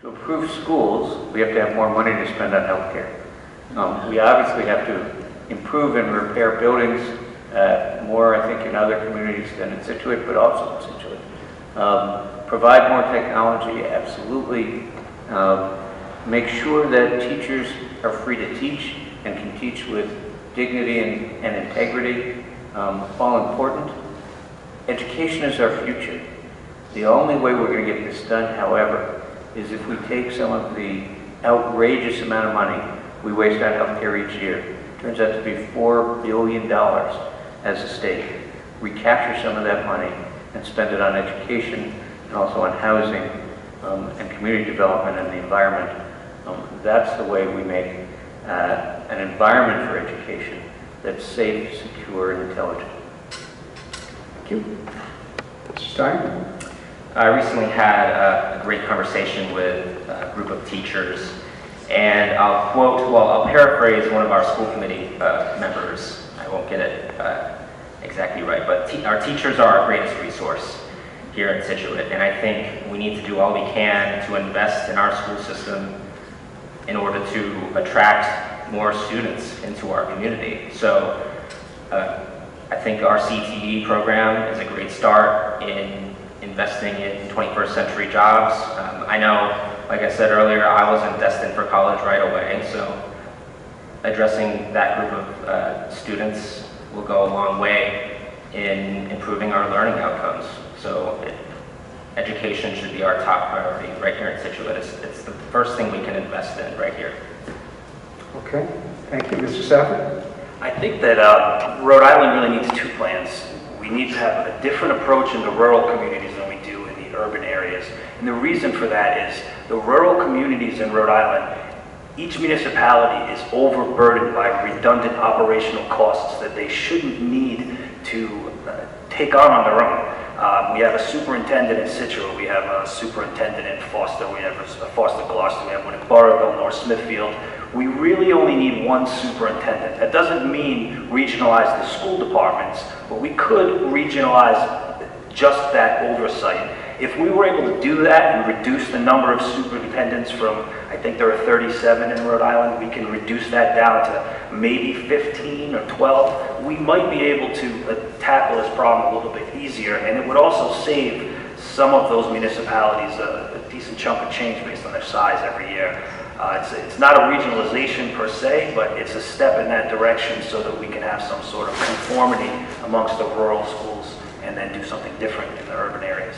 To improve schools, we have to have more money to spend on healthcare. We obviously have to improve and repair buildings more, I think, in other communities than in Scituate, but also in Scituate. Provide more technology, absolutely. Make sure that teachers are free to teach and can teach with dignity and integrity, all important. Education is our future. The only way we're going to get this done, however, is if we take some of the outrageous amount of money we waste on healthcare each year. It turns out to be $4 billion as a state. Recapture some of that money and spend it on education and also on housing and community development and the environment. That's the way we make an environment for education that's safe, secure, and intelligent. Thank you. Mr. Stein? I recently had a great conversation with a group of teachers, and I'll paraphrase one of our school committee members. I won't get it exactly right, but our teachers are our greatest resource here in Scituate, and I think we need to do all we can to invest in our school system in order to attract more students into our community. So I think our CTE program is a great start in investing in 21st century jobs. I know, like I said earlier, I wasn't destined for college right away, so addressing that group of students will go a long way in improving our learning outcomes. So education should be our top priority right here in Scituate. It's the first thing we can invest in right here. Okay, thank you. Mr. Safford? I think that Rhode Island really needs two plans. We need to have a different approach in the rural communities than we do in the urban areas. And the reason for that is the rural communities in Rhode Island, each municipality is overburdened by redundant operational costs that they shouldn't need to take on their own. We have a superintendent in Scituate, we have a superintendent in Foster, we have a Foster Gloucester, we have one in Burrillville, North Smithfield. We really only need one superintendent. That doesn't mean regionalize the school departments, but we could regionalize just that oversight. If we were able to do that and reduce the number of superintendents from, I think there are 37 in Rhode Island, we can reduce that down to maybe 15 or 12, we might be able to tackle this problem a little bit easier, and it would also save some of those municipalities a decent chunk of change based on their size every year. It's not a regionalization per se, but it's a step in that direction so that we can have some sort of conformity amongst the rural schools and then do something different in the urban areas.